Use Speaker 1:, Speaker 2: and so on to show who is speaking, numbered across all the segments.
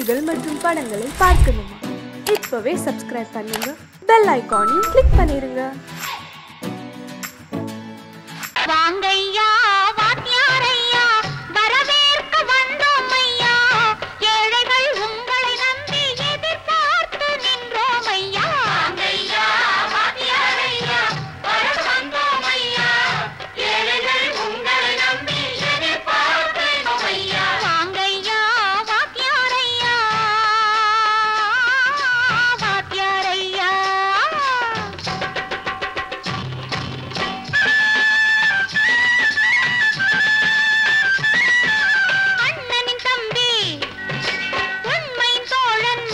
Speaker 1: நிகழ்ச்சிகள் மற்றும் படங்களை பார்க்கணுமா? இப்பவே சப்ஸ்கிரைப் பண்ணுங்க, பெல் ஐகானையும் கிளிக் பண்ணிருங்க.
Speaker 2: வாங்கையா வாத்தியாரையா வரவேற்க வந்தோம் ஐயா, ஏழைகள் உங்களை நம்பி எதிர்பார்த்து நின்றோம் ஐயா. வாங்கையா வாத்தியாரையா வர வந்தோம் ஐயா, ஏழைகள் உங்களை நம்பி எதிர்பார்த்து நின்றோம் ஐயா. வாங்கையா வாத்தியாரையா வாத்தியாரையா. அண்ணனின் தம்பி உண்மையின் தோழன்,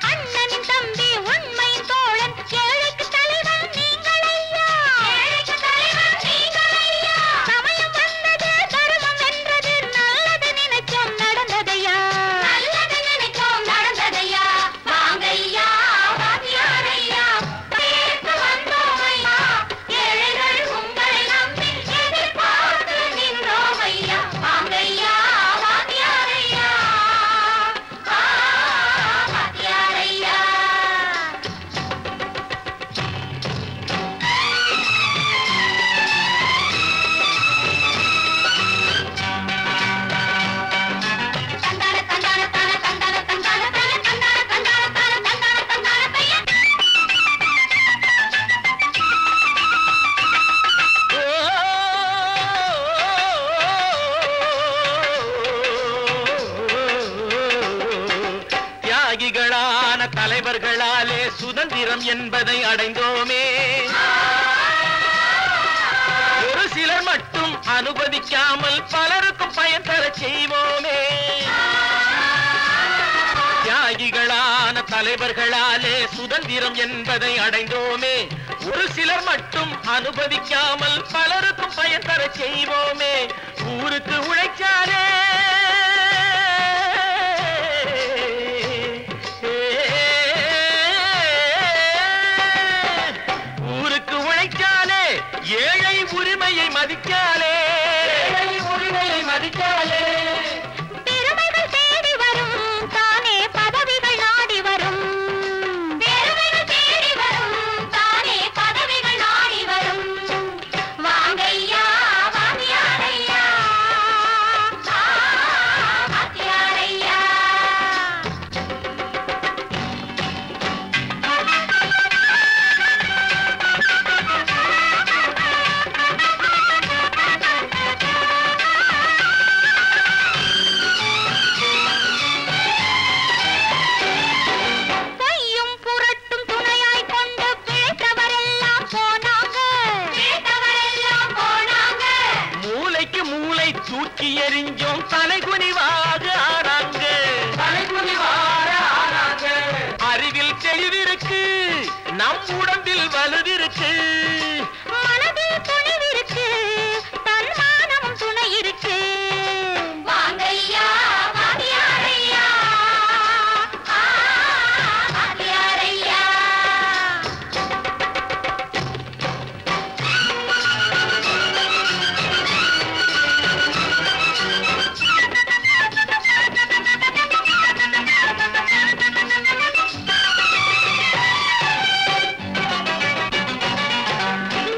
Speaker 2: அண்ணனின் தம்பி உண்மையின் தோழன், ஏழைக்கு தலைவன் நீங்கள் ஐயா, ஏழைக்கு தலைவன் நீங்கள் ஐயா. சமயம் வந்தது தர்மம் வென்றது, நல்லது நினைச்சோம் நடந்ததையா, நல்லது நினைச்சோம் நடந்ததையா. வாங்கையா வாத்தியாரையா கேட்டு வந்தோம் ஐயா, ஏழைகள் உங்களை நம்பி எதிர்பார்த்து நின்றோம் ஐயா. வாங்கையா வாத்தியாரையா வாத்தியாரையா. தந்தான தந்தான தான தந்தான தந்தான தான தந்தான தந்தான தான தந்தான தந்தான பையன்.
Speaker 3: தியாகிகளான தலைவர்களாலே சுதந்திரம் என்பதை அடைந்தோமே, ஒரு சிலர் மட்டும் அனுமதிக்காமல் பலருக்கும் பயன் தர செய்வோமே. தியாகிகளான தலைவர்களாலே சுதந்திரம் என்பதை அடைந்தோமே, ஒரு சிலர் மட்டும் அனுமதிக்காமல் பலருக்கும் பயன் தர செய்வோமே. ஊருக்கு உழைச்சாலே ஊருக்கு உழைச்சாலே ஏழை உரிமையை மதிக்காலே, ஏழை உரிமையை மதிக்காலே.
Speaker 2: பெருமைகள் தேடி வரும் தானே பதவிகள் நாடி வரும், பெருமைகள் தேடி வரும் தானே பதவிகள் நாடி வரும். வாங்கையா வாத்தியாரையா வாத்தியாரையா. பொய்யும் புரட்டும் துணையாய் கொண்டு பிழைத்தவரெல்லாம் போனாங்க, பிழைத்தவரெல்லாம் போனாங்க.
Speaker 3: மூளைக்கு மூளை தூக்கி எறிஞ்சோம், தலைகுனிவாக ஆனாங்க, தலைகுனிவாக ஆனாங்க. அறிவில் தெளிவிருக்கு, நம் உடம்பில் வலுவிருக்கு,
Speaker 2: மனதில் துணிவிருக்கு, தன்மானமும் துணை இருக்கு. வாங்கையா வாத்தியாரையா வாத்தியாரையா.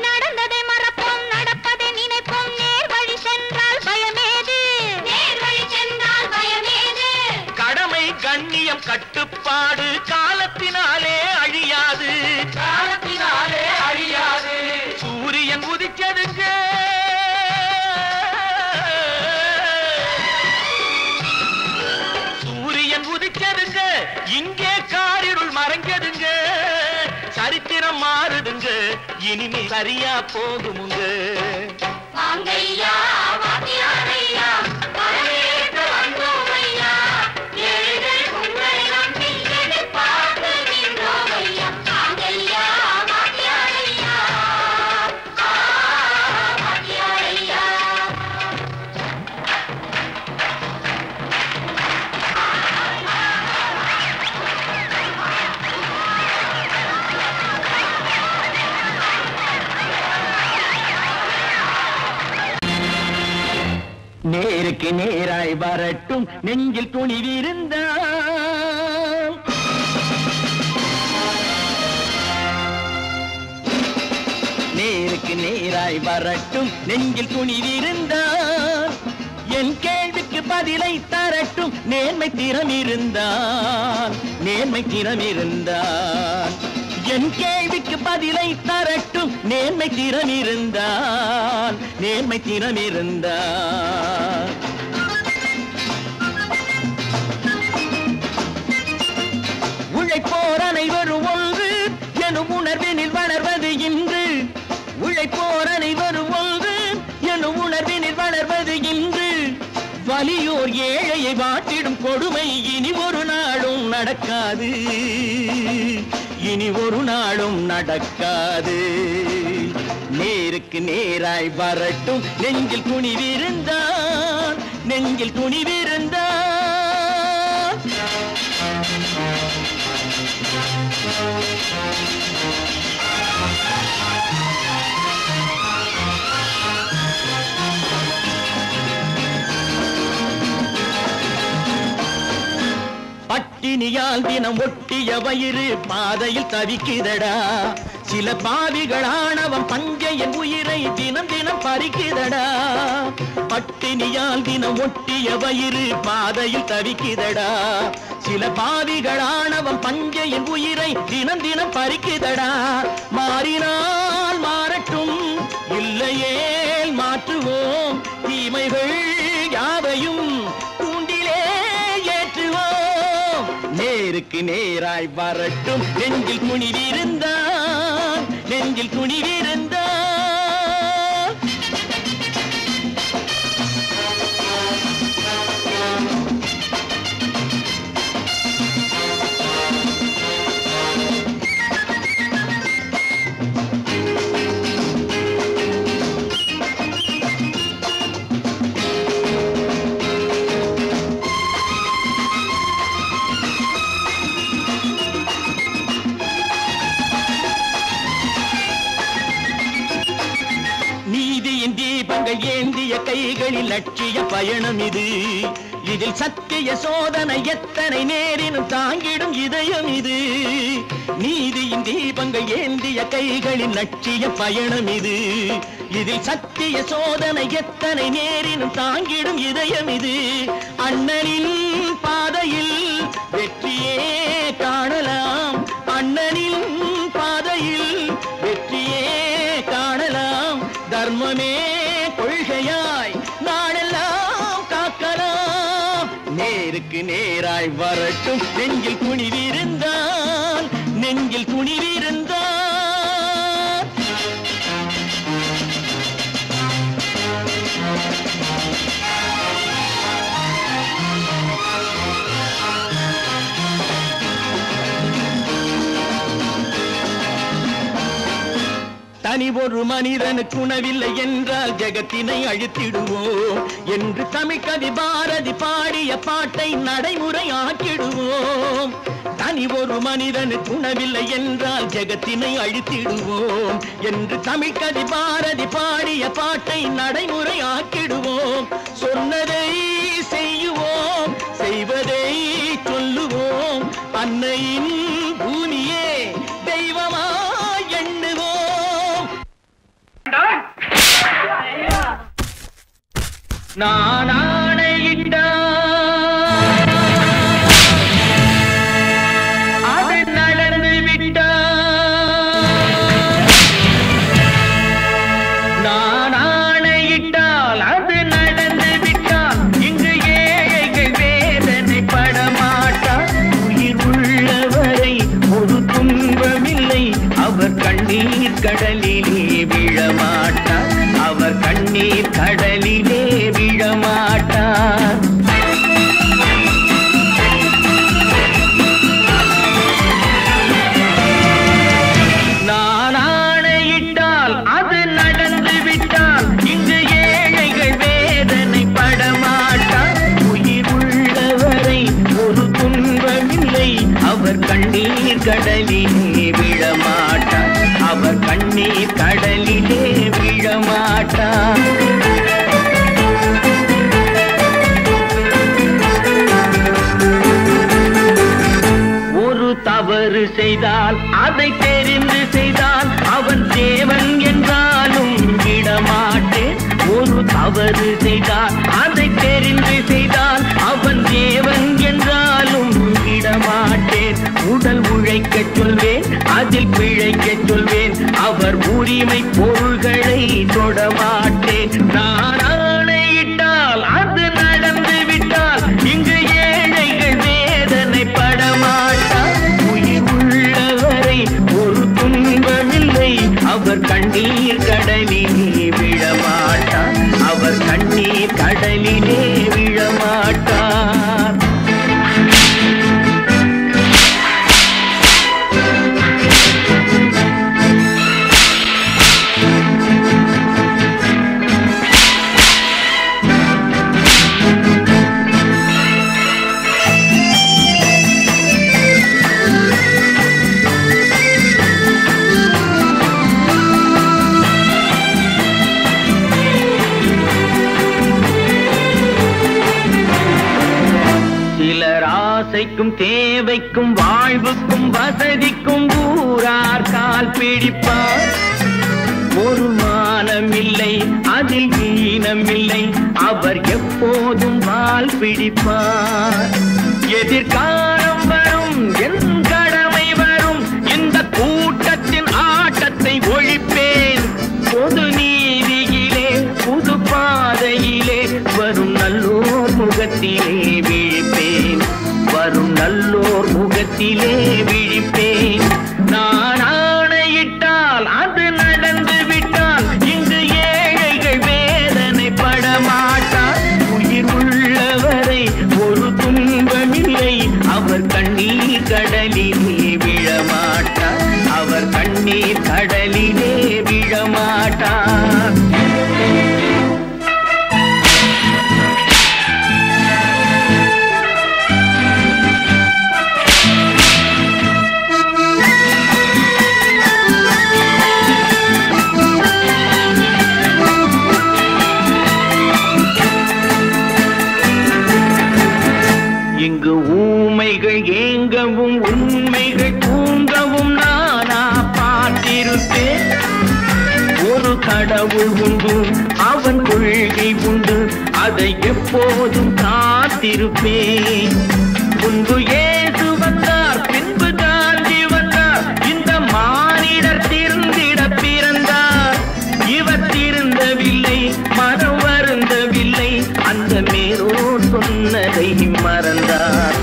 Speaker 2: நடந்ததை மறப்போம், நடப்பதை நினைப்போம், நேர் வழி சென்றால் பயமேது, நேர் வழி சென்றால் பயமேது.
Speaker 3: கடமை கண்ணியம் கட்டுப்பாடு காலத்தினாலே அழியாது, காலத்தினாலே அழியாது. சூரியன் உதிச்சதுங்க, சூரியன் உதிச்சதுங்க, இங்கே காரிருள் மறைஞ்சதுங்க. சரித்திரம் மாறுதுங்க, இனிமே சரியா போகுமுங்க.
Speaker 2: வாங்கையா வாத்தியாரையா வரவேற்க வந்தோம் ஐயா, ஏழைகள் உங்களை நம்பி எதிர்பார்த்து நின்றோம் ஐயா. வாங்கையா வாத்தியாரையா வாத்தியாரையா.
Speaker 3: நேருக்கு நேராய் நேராய் வரட்டும் நெஞ்சில் துணிவிருந்தால் நேருக்கு நேராய் வரட்டும் நெஞ்சில் துணிவிருந்தால் என் கேள்விக்கு பதிலை தரட்டும் நேர்மை திறம் இருந்தால் என் கேள்விக்கு பதிலை தரட்டும் நேர்மை திறம் இருந்தால் உழைப்போர் அனைவரும் ஒன்று எனும் உணர்வினில் வளர்வது இன்று உழைப்போர் அனைவரும் ஒன்று எனும் உணர்வினில் வளர்வது இன்று வலியோர் ஏழையை வாட்டிடும் கொடுமை இனி ஒரு நாளும் நடக்காது நேருக்கு நேராய் வரட்டும் நெஞ்சில் துணிவிருந்தால் பட்டினியால் தினம் ஒட்டிய வயிறு பாதையில் தவிக்குதடா சில பாவிகளானவன் பஞ்சையின் உயிரை தினம் தினம் பறிக்குதடா பட்டினியால் தினம் ஒட்டிய வயிறு பாதையில் தவிக்குதடா சில பாவிகளானவன் பஞ்சையின் உயிரை தினம் தினம் பறிக்குதடா மாறினால் மாறட்டும் இல்லையேல் மாற்றுவோம் தீமைகள் யாவையும் நேருக்கு நேராய் வரட்டும் நெஞ்சில் துணிவிருந்தால் ஏந்திய கைகளில் லட்சிய பயணம் இது இதில் சத்திய சோதனை எத்தனை நேரினும் தாங்கிடும் இதயம் இது நீதியின் தீபங்கள் ஏந்திய கைகளில் லட்சிய பயணம் இது இதில் சத்திய சோதனை எத்தனை நேரினும் தாங்கிடும் இதயம் இது அண்ணனின் பாதையில் வெற்றியே காணலாம் அண்ணனின் பாதையில் வெற்றியே காணலாம் தர்மமே கொள்கையாய் நாடெல்லாம் காக்கலாம் நேருக்கு நேராய் வரட்டும் நெஞ்சில் துணிவிருந்தால் தனி ஒரு மனிதனுக்கு உணவில்லை என்றால் ஜெகத்தினை அழித்திடுவோம் என்று தமிழ் கவி பாரதி பாடிய பாட்டை நடைமுறை ஆக்கிடுவோம் தனி ஒரு மனிதனுக்கு உணவில்லை என்றால் ஜெகத்தினை அழித்திடுவோம் என்று தமிழ் கவி பாரதி பாடிய பாட்டை நடைமுறை ஆக்கிடுவோம் சொன்னதை செய்யுவோம் செய்வதை சொல்லுவோம் அன்னையின் பூமியே தெய்வமா நான் ஆணையிட்டால் அது நடந்து விட்டால் நான் ஆணையிட்டால் அது நடந்து விட்டால் இங்கு ஏழைகள் வேதனை படமாட்டார் உயிர் உள்ளவரை ஒரு துன்பமில்லை அவர் கண்ணீர் கடலிலே விழமாட்டார் அவர் கண்ணீர் கடலிலே விழமாட்டார் நான் ஆணையிட்டால் அது நடந்து விட்டால் இங்கு ஏழைகள் வேதனை படமாட்டார் உயிர் உள்ளவரை ஒரு துன்பமில்லை அவர் கண்ணீர் கடலிலே விழமாட்டார் அவர் கண்ணீர் கடலிலே விழமாட்டார் தவறு செய்தால் அதை தெரிந்து செய்தால் அவன் தேவன் என்றாலும் விடமாட்டேன். ஒரு தவறு செய்தால் அதை தெரிந்து செய்தால் அவன் தேவன் என்றாலும் விடமாட்டேன். உடல் உழைக்கச் சொல்வேன், அதில் பிழைக்கச் சொல்வேன், அவர் உரிமை பொருள்களை தொடமாட்டேன். நான் ஆணையிட்டால் அது நடந்து விட்டால் இங்கு ஏழைகள் வேதனை படமாட்டார். உயிர் உள்ளவரை ஒரு துன்பமில்லை, அவர் கண்ணீர் கடலிலே விழமாட்டார். அவர் கண்ணீர் கடலிலே விழமாட்டார். ஆசைக்கும் தேவைக்கும் வாழ்வுக்கும் வசதிக்கும் ஊரார் கால் பிடிப்பார். ஒரு மானமில்லை, அதில் ஈனமில்லை, அவர் எப்போதும் வால் பிடிப்பார். எதிர்காலம் வரும், என் கடமை வரும், இந்த கூட்டத்தின் ஆட்டத்தை ஒழிப்பேன். பொது நீதியிலே புது பாதையிலே வரும் நல்லோர் முகத்திலே விழிப்பேன். வரும் நல்லோர் முகத்திலே விழிப்பேன். நான் ஆணையிட்டால் அது நடந்து விட்டால் இங்கு ஏழைகள் வேதனை படமாட்டார். உயிர் உள்ளவரை ஒரு துன்பமில்லை, அவர் கண்ணீர் கடலிலே விழமாட்டார். அவர் கண்ணீர் கடலிலே விழமாட்டார். இங்கு ஊமைகள் ஏங்கவும் உண்மைகள் தூங்கவும் நானா பார்த்திருப்பேன். ஒரு கடவுள் உண்டு, அவன் கொள்கை உண்டு, அதை எப்போதும் காத்திருப்பேன். முன்பு இயேசு வந்தார், பின்பு காந்தி வந்தார், இந்த மானிடர் திருந்திட பிறந்தார். இவர் திருந்தவில்லை, மனம் வருந்தவில்லை, அந்த மேலோர் சொன்னதை மறந்தார்.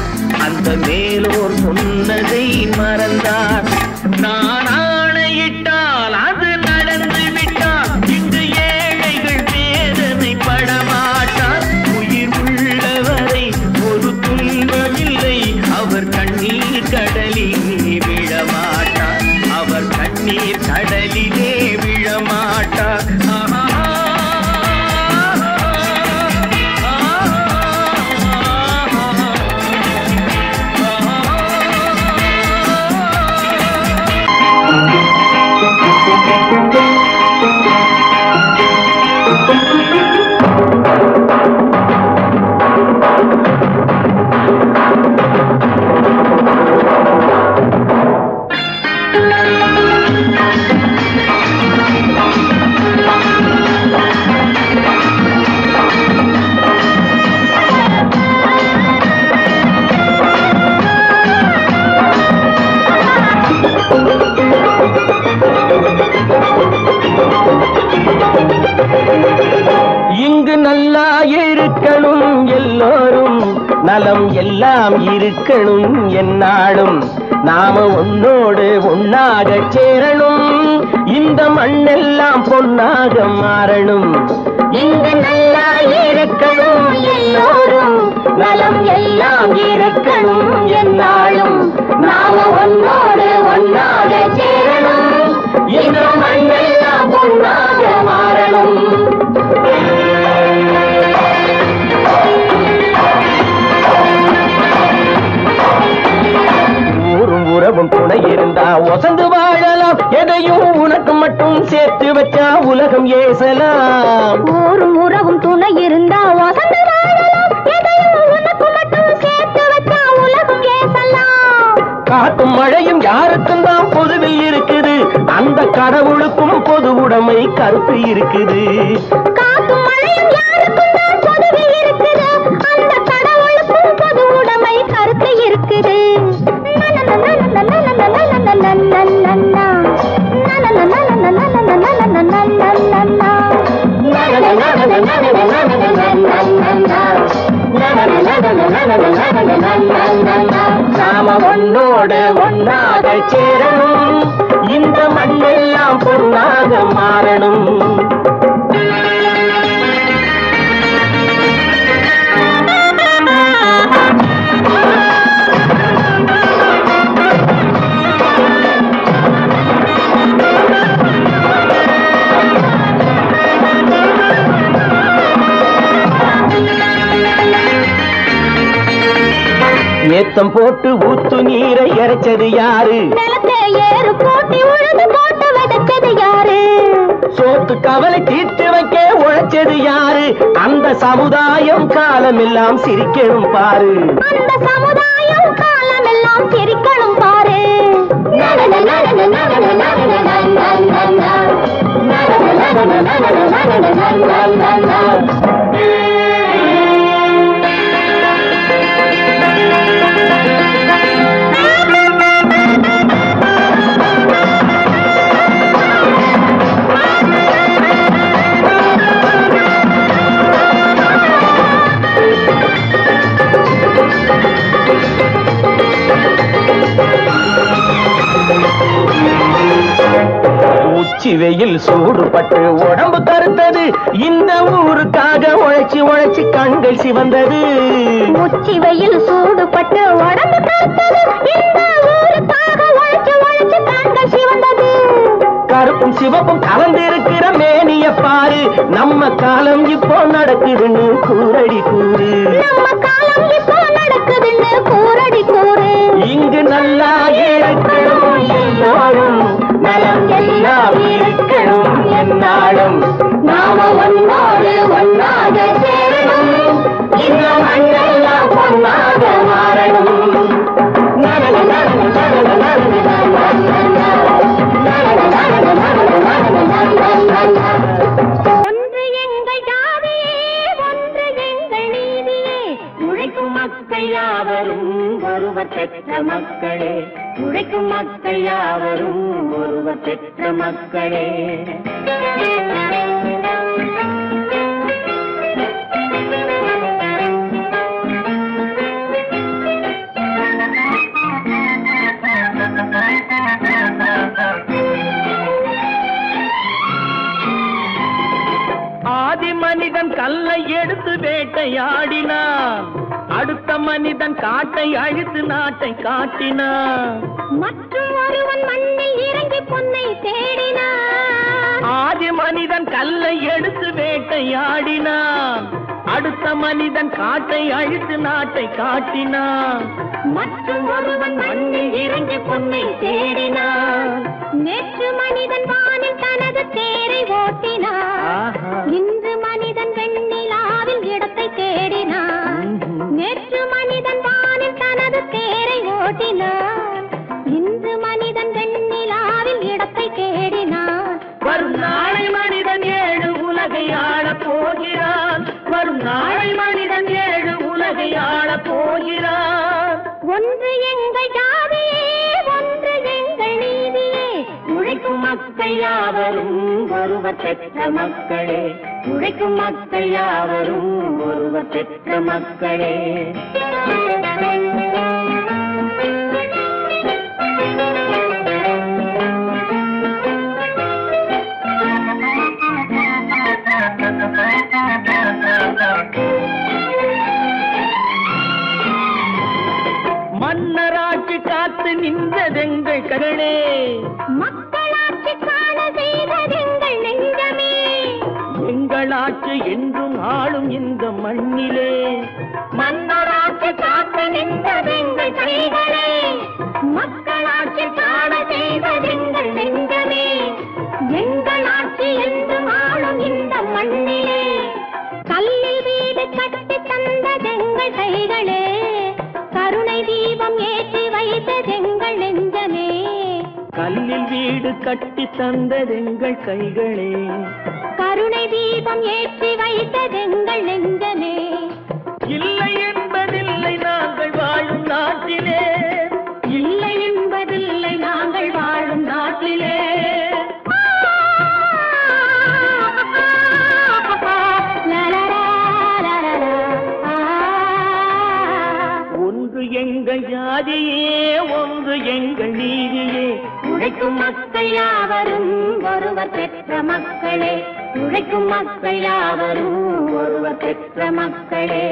Speaker 3: அந்த மேலோர் சொன்னதை மறந்தார். நான் ஆணையிட்டால் அது நடந்து விட்டால் இங்கு ஏழைகள் வேதனை படமாட்டார். உயிர் உள்ளவரை ஒரு துன்பமில்லை, அவர் கண்ணீர் கடலிலே விழமாட்டார். அவர் கண்ணீர் கடலிலே விழமாட்டார். இங்கு நல்லா இருக்கணும் எல்லோரும், நலம் எல்லாம் இருக்கணும் என்னாலும். நாம ஒன்னோடு ஒன்னாக சேரணும், இந்த மண்ணெல்லாம் பொன்னாக மாறணும்.
Speaker 2: இங்கு நல்லா இருக்கணும் எல்லோரும், நலம் எல்லாம் இருக்கணும் என்னாலும். நாம ஒன்னோடு ஒன்னாக சேரணும், இந்த மண்ணெல்லாம் பொன்னாக மாறணும்.
Speaker 3: ஊரும் உறவும் துணை இருந்தா ஒசந்து வாழலாம், எதையும் உனக்கு மட்டும் சேர்த்து வச்சா உலகம் ஏசலாம்.
Speaker 2: ஊரும் உறவும் துணை இருந்தா ஒசந்து வாழலாம், எதையும் உனக்கு மட்டும் சேர்த்து வச்சா உலகம் ஏசலாம்.
Speaker 3: காத்தும் மழையும் யாருக்கும் தான் பொதுவில் இருக்குது, அந்த கடவுளுக்கும் பொது உடைமை கருத்து இருக்குது.
Speaker 2: காத்தும் மழையும் யாருக்கும் தான் பொதுவில் இருக்குது, அந்த கடவுளுக்கும் பொது உடைமை கருத்து இருக்குது.
Speaker 3: நாம ஒன்னோடு ஒன்னாக சேரணும், இந்த மண்ணெல்லாம் பொருளாக மாறணும். ஏத்தம் போட்டு ஊத்து நீரை இறைச்சது யாரு,
Speaker 2: நிலத்தை ஏறு போட்டி உழுது போட்டு விதைச்சது யாரு,
Speaker 3: சோத்து கவலை தீர்த்து வைக்க உழைச்சது யாரு, அந்த சமுதாயம் காலமெல்லாம் சிரிக்கணும் பாரு,
Speaker 2: அந்த சமுதாயம் காலமெல்லாம் சிரிக்கணும் பாரு.
Speaker 3: உச்சி வெயில் சூடுபட்டு உடம்பு கருத்தது, இந்த ஊருக்காக உழைச்சி உழைச்சி கண்கள் சிவந்தது.
Speaker 2: உச்சி வெயில் சூடுபட்டு உடம்பு கருத்தது, இந்த ஊருக்காக உழைச்சி உழைச்சி கண்கள் சிவந்தது.
Speaker 3: கருப்பும் சிவப்பும் கலந்திருக்கிற மேனிய பாரு, நம்ம காலம் இப்போ நடக்குதுன்னு கூரடி கூறு,
Speaker 2: நம்ம காலம் இப்போ நடக்குதுன்னு கூரடி கூறு.
Speaker 3: இங்கு நல்லா இருக்கணும் எல்லாரும், நலம் எல்லாம் இருக்கணும் என்னாலும்.
Speaker 2: நாம ஒன்னோடு ஒன்னாக சேரணும்,
Speaker 3: இந்த மண்ணெல்லாம் பொன்னாக மாறணும்.
Speaker 2: ஒன்று எங்கள் ஜாதியே, ஒன்று எங்கள் நீதியே, உழைக்கும் மக்கள் யாவரும் ஒருவர் பெற்ற மக்களே, உழைக்கும் மக்கள் யாவரும் ஒருவர் பெற்ற மக்களே.
Speaker 3: ஆதி மனிதன் கல்லை எடுத்து வேட்டையாடினான், அடுத்த மனிதன் காட்டை அழித்து நாட்டை காட்டினான்.
Speaker 2: மற்றும் ஒருவன் மண்ணில் இறங்கி பொன்னை தேடினான்.
Speaker 3: ஆதி மனிதன் கல்லை எடுத்து வேட்டையாடினான், அடுத்த மனிதன் காட்டை அழித்து நாட்டை காட்டினான்.
Speaker 2: மற்றும் ஒருவன் மண்ணில் இறங்கி பொன்னை தேடினான். நேற்று மனிதன் வானில் தனது தேரை ஓட்டினான், இன்று மனிதன் வெண்ணிலாவில் இடத்தை தேடினான். நேற்று மனிதன் வானில் தனது தேரை ஓட்டினான், இன்று மனிதன் வெண்ணிலாவில் இடத்தை தேடினான்.
Speaker 3: வரும் நாளை மனிதன் 7 உலகை ஆளப் போகிறான், வரும் நாளை மனிதன் 7 உலகை ஆளப் போகிறான்.
Speaker 2: ஒன்று எங்கள் ஜாதியே, ஒன்று எங்கள் நீதியே,
Speaker 3: உழைக்கும் மக்கள் யாவரும் ஒருவர் பெற்ற மக்களே, உழைக்கும் மக்கள் யாவரும் ஒருவர் பெற்ற மக்களே. மன்னராட்சி காத்து நின்றதெங்கள் கரளே,
Speaker 2: மக்களாட்சி காண செய்ததெங்கள் நெஞ்சமே,
Speaker 3: எங்களாட்சி என்றும் ஆளும் இந்த மண்ணிலே.
Speaker 2: மன்னராட்சி காத்து நின்றதெங்கள் கைகளே, மக்களாட்சி காண செய்ததெங்கள் நெஞ்சமே, எங்களாட்சி என்றும் ஆளும் இந்த மண்ணிலே. கல்லில் வீடு கட்டி தந்ததெங்கள் கைகளே, கருணை தீபம் ஏற்றி வைத்ததெங்கள் நெஞ்சமே,
Speaker 3: வீடு கட்டி தந்ததெங்கள் கைகளே,
Speaker 2: கருணை தீபம் ஏற்றி வைத்ததெங்கள் நெஞ்சமே.
Speaker 3: இல்லை என்பதில்லை நாங்கள் வாழும் நாட்டிலே,
Speaker 2: இல்லை என்பதில்லை நாங்கள் வாழும் நாட்டிலே.
Speaker 3: ஒன்று எங்கள் ஜாதியே, ஒன்று எங்கள் நீதியே.
Speaker 2: உழைக்கும் மக்கள் யாவரும் ஒருவர் பெற்ற மக்களே, உழைக்கும் மக்கள் யாவரும் ஒருவர் பெற்ற மக்களே.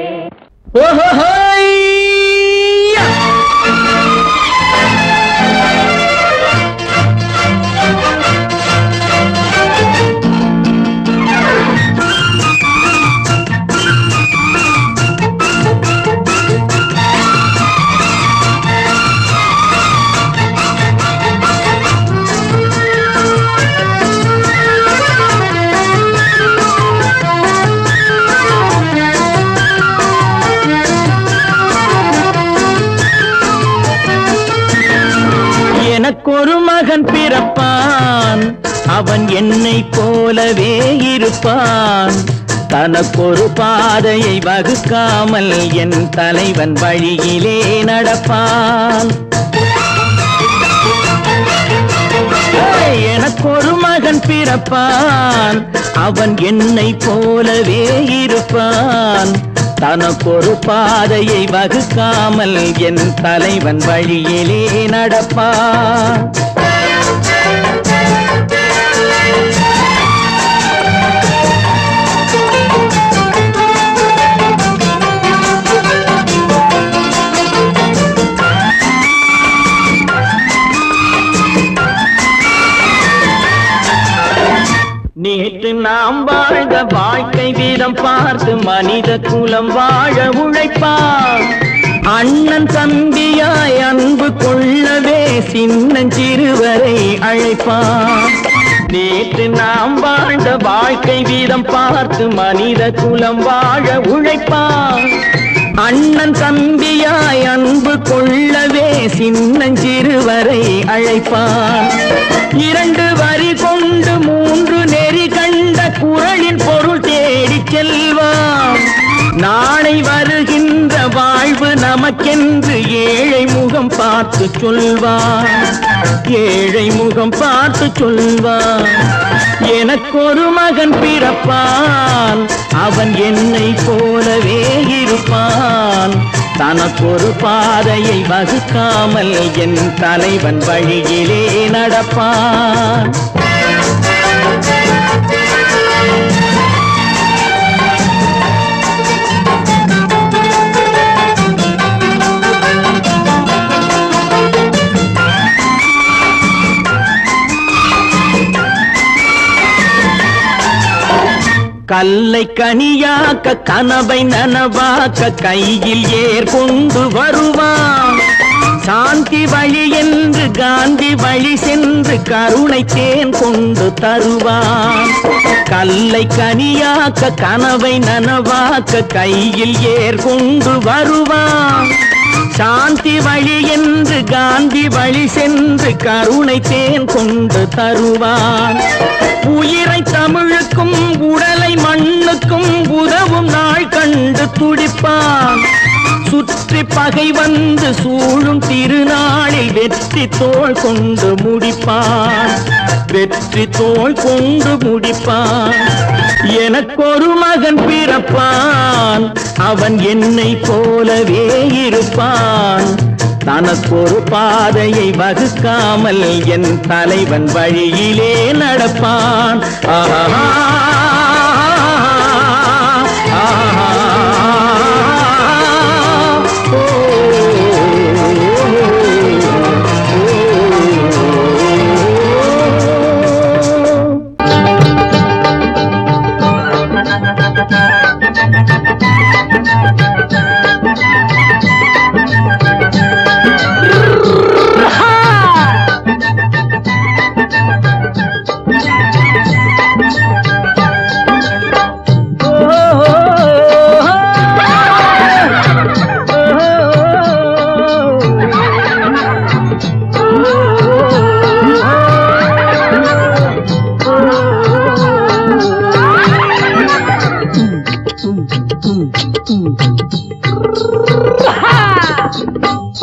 Speaker 3: எனக்கொரு மகன் பிறப்பான், அவன் என்னை போலவே இருப்பான். தனக்கொரு பாதையை வகுக்காமல் என் தலைவன் வழியிலே நடப்பான். எனக்கொரு மகன் பிறப்பான், அவன் என்னை போலவே இருப்பான். தனக்கொரு பாதையை வகுக்காமல் என் தலைவன் வழியிலே நடப்பான். நேற்று நாம் வாழ்ந்த வாழ்க்கை வீதம் பார்த்து மனித குலம் வாழ உழைப்பான். அண்ணன் தம்பியாய் அன்பு கொள்ளவே சின்னஞ்சிறுவரை அழைப்பான். நேற்று நாம் வாழ்ந்த வாழ்க்கை வீதம் பார்த்து மனித குலம் வாழ உழைப்பான். அண்ணன் தம்பியாய் அன்பு கொள்ளவே சின்னஞ்சிறுவரை அழைப்பான். 2 வரி கொண்டு 3 நெறி கண்ட குறளின் பொருள் தேடி செல்வான். நாளை வருகின்ற வாழ்வு நமக்கென்று ஏழை முகம் பார்த்து சொல்வான். ஏழை முகம் பார்த்து சொல்வான். எனக்கொரு மகன் பிறப்பான், அவன் என்னை போலவே இருப்பான். தனக்கொரு பாதையை வகுக்காமல் என் தலைவன் வழியிலே நடப்பான். கல்லை கனியாக்க கனவை நனவாக்க கையில் ஏற்கொண்டு வருவான். சாந்தி வழி என்று காந்தி வழி சென்று கருணை தேன் கொண்டு தருவான். கல்லை கனியாக்க கனவை நனவாக்க கையில் ஏற்கொண்டு வருவான். சாந்தி வழி என்று காந்தி வழி சென்று கருணை தேன் கொண்டு தருவான். உயிரை தமிழுக்கும் உடலை மண்ணுக்கும் உதவும் நாள் கண்டு துடிப்பான். சுற்றி பகை வந்து சூழும் திருநாளில் வெற்றி தோள் கொண்டு முடிப்பான். வெற்றி தோள் கொண்டு முடிப்பான். எனக்கொரு மகன் பிறப்பான், அவன் என்னை போலவே இருப்பான். தனக்கொரு பாதையை வகுக்காமல் என் தலைவன் வழியிலே நடப்பான். ஆஹா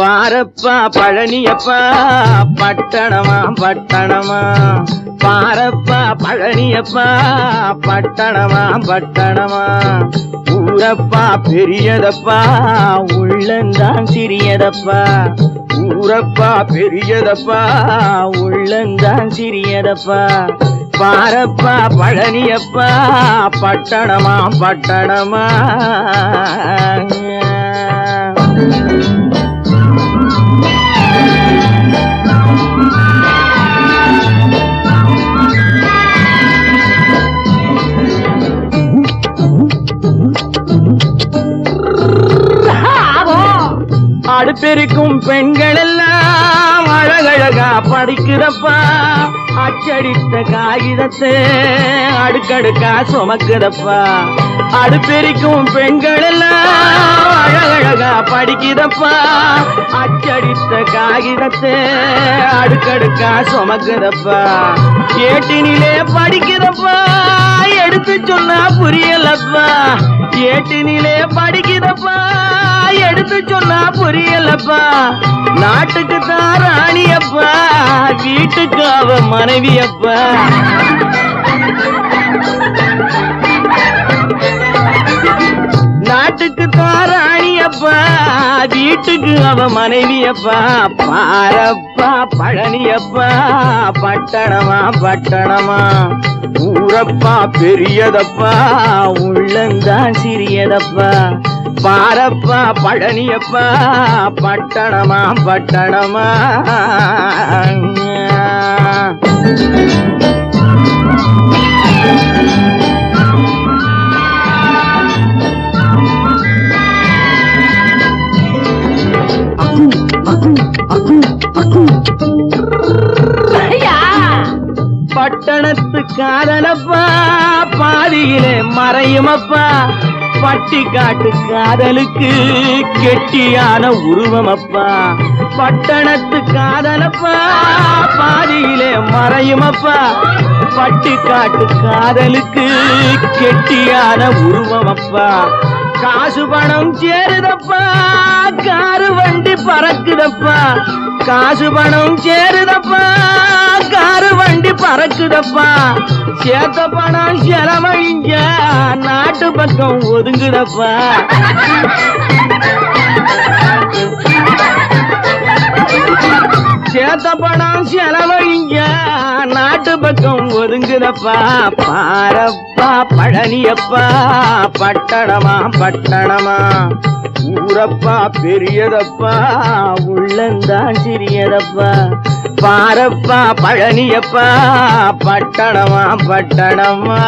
Speaker 4: பாரப்பா பழனியப்பா பட்டணமா பட்டணமா பாரப்பா பழனியப்பா பட்டணமா பட்டணமா ஊரப்பா பெரியதப்பா உள்ளந்தான் சிறியதப்பா ஊரப்பா பெரியதப்பா உள்ளந்தான் சிறியதப்பா பாரப்பா பழனியப்பா பட்டணமா பட்டணமா அடுப்பெருக்கும் பெண்கள் எல்லாம் அழகழகா படிக்கிறப்பா அச்சடித்த காகிதத்தை அடுக்கடுக்கா சுமக்குதப்பா அடுப்பெருக்கும் பெண்கள் எல்லாம் அழகழகா படிக்கிறப்பா அச்சடித்த காகிதத்தை அடுக்கடுக்கா சுமக்குதப்பா ஏட்டினிலே படிக்கிறப்பா எடுத்து சொன்னா புரியலப்பா ஏட்டினிலே படிக்கிறப்பா எடுத்து சொன்னா புரியலப்பா நாட்டுக்கு தான் ராணியப்பா வீட்டுக்கு அவ மனைவியப்பா நாட்டுக்கு தான் ராணியப்பா வீட்டுக்கு அவ மனைவியப்பா பாரப்பா பழனியப்பா பட்டணமா பட்டணமா ஊரப்பா பெரியதப்பா உள்ளந்தான் சிறியதப்பா பாரப்பா பழனியப்பா பட்டணமா பட்டணமா பட்டணத்து காதலப்பா பாதியிலே மறையுமப்பா பட்டி காட்டு காதலுக்கு கெட்டியான உருவமப்பா பட்டணத்து காதலப்பா பாதியிலே மறையுமப்பா பட்டி காட்டு காதலுக்கு கெட்டியான உருவமப்பா காசு பணம் சேருதப்பா காரு வண்டி பறக்குதப்பா காசு பணம் சேருதப்பா காரு வண்டி பறக்குதப்பா சேத்த பணம் செலவழிஞ்ச நாட்டு பக்கம் ஒதுங்குதப்பா சேத்த பணம் செலவழிஞ்ச நாட்டு பக்கம் ஒதுங்குதப்பா பாரப்பா பழனியப்பா பட்டணமா பட்டணமா ஊரப்பா பெரியதப்பா உள்ளந்தான் சிறியதப்பா பாரப்பா பழனியப்பா பட்டணமா பட்டணமா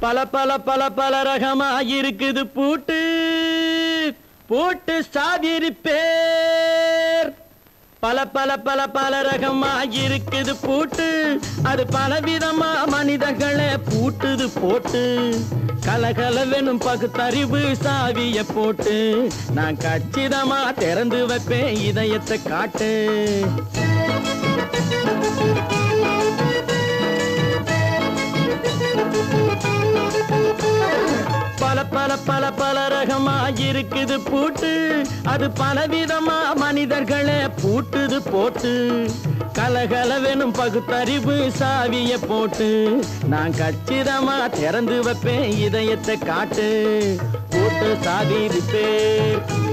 Speaker 4: பல பல பல பல ரகமா இருக்குது பூட்டு பூட்டு சாவிரி பேர் பல பல பல பல ரகமா இருக்குது பூட்டு அது பலவிதமா மனிதர்களை பூட்டுது போட்டு கலகலவெனும் பகுத்தறிவு சாவிய போட்டு நான் கச்சிதமா திறந்து வைப்பேன் இதயத்தை காட்டு பல பல பல பல ரகமா இருக்குது பூட்டு அது பலவிதமா மனிதர்களை பூட்டுது போட்டு கலகலவெனும் பகுத்தறிவு சாவிய போட்டு நான் கச்சிதமா திறந்து வைப்பேன் இதயத்தை காட்டு போட்டு சாவி இருப்பேன்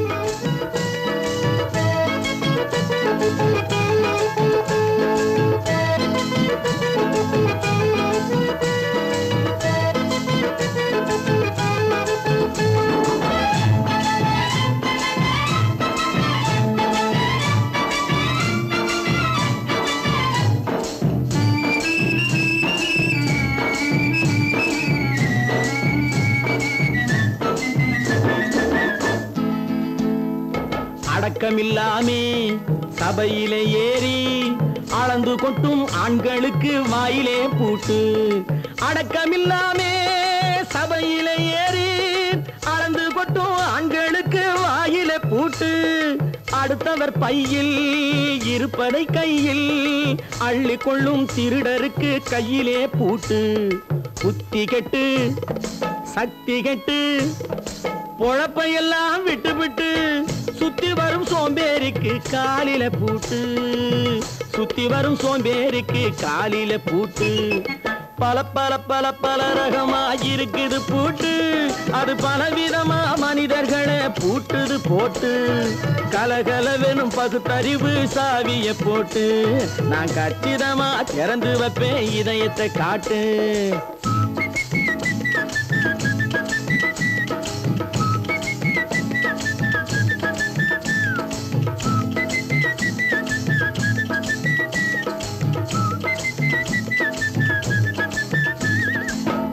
Speaker 4: அடக்கமில்லாமே சபையிலே ஏறி அளந்து கொட்டும் ஆண்களுக்கு வாயிலே பூட்டு அடக்கமில்லாமே சபையிலே ஏறி அளந்து கொட்டும் ஆண்களுக்கு வாயிலே பூட்டு அடுத்த அவரவர் பையில் இருப்பதை கையில் அள்ளிக்கொள்ளும் திருடருக்கு கையிலே பூட்டு. புத்தி கெட்டு சக்தி கெட்டு பொழப்பையெல்லாம் விட்டு விட்டு சுத்தி வரும் சோம்பேறிக்கு காலில பூட்டு. சுத்தி வரும் சோம்பேறிக்கு காலில பூட்டு. பல பல பல பல ரகமா இருக்குது பூட்டு. அது பலவிதமா மனிதர்களை பூட்டுது போட்டு. கலகலவெனும் பகுத்தறிவு சாவிய போட்டு நான் கச்சிதமா திறந்து வைப்பேன் இதயத்தை காட்டு.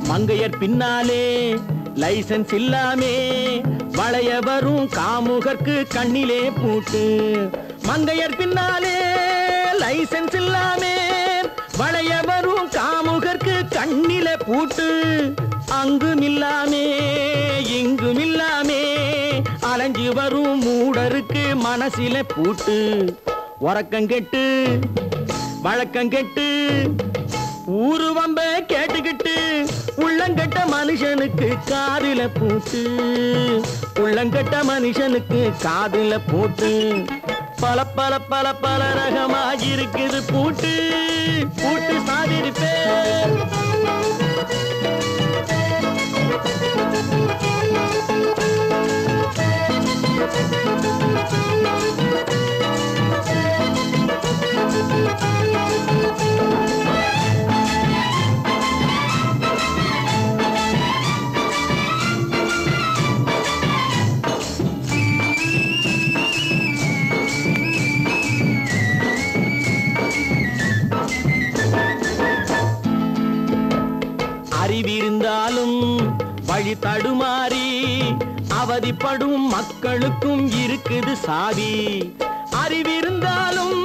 Speaker 4: மங்கையர் பின்னாலே லைசன்ஸ் இல்லாமே வளைய வரும் காமுகர்க்கு கண்ணிலே பூட்டு. மங்கையர் பின்னாலே லைசன்ஸ் இல்லாமே வளைய வரும் காமுகர்க்கு கண்ணிலே பூட்டு. அங்கும் இல்லாமே இங்கும் இல்லாமே அலைஞ்சு வரும் மூடருக்கு மனசில பூட்டு. உறக்கங்கெட்டு வழக்கங்கெட்டு ஊரு வம்ப கேட்டுக்கிட்டு உள்ளங்கட்ட மனுஷனுக்கு காதில பூட்டு. உள்ளங்கட்ட மனுஷனுக்கு காதில பூட்டு. பல பல பல பல ரகமா இருக்குது பூட்டு. பூட்டு சாதிருப்பேன். அறிவிருந்தாலும் வழி தடுமாறி அவதிப்படும் மக்களுக்கும் இருக்குது சாவி. அறிவிருந்தாலும்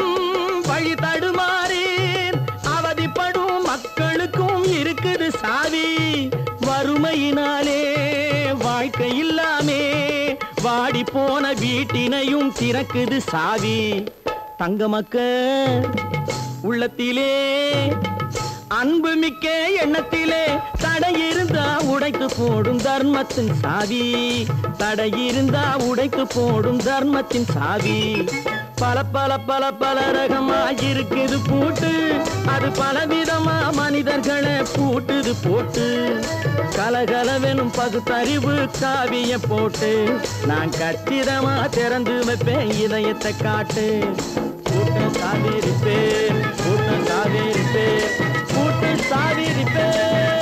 Speaker 4: வழி தடுமாறி அவதிப்படும் மக்களுக்கும் இருக்குது சாவி. வறுமையினாலே வாழ்க்கை இல்லாமே வாடி போன வீட்டினையும் திறக்குது சாவி. தங்க மக்க உள்ளத்திலே அன்பு மிக்க எண்ணத்திலே தடை இருந்தா உடைத்து போடும் தர்மத்தின் சாவி. தடை இருந்தா உடைத்து போடும் தர்மத்தின் சாவி. பல பல பல பல ரகமா இருக்குது பூட்டு. அது பலவிதமா மனிதர்களை பூட்டுது போட்டு. கலகலவெனும் பகுத்தறிவு காவிய போட்டு நான் கச்சிதமா திறந்து வைப்பேன் இதயத்தை காட்டு. கூட்டம் சாதிருப்பேன் கூட்டம் சாதிருப்பேன் கூட்டம் சாதிருப்பேன்.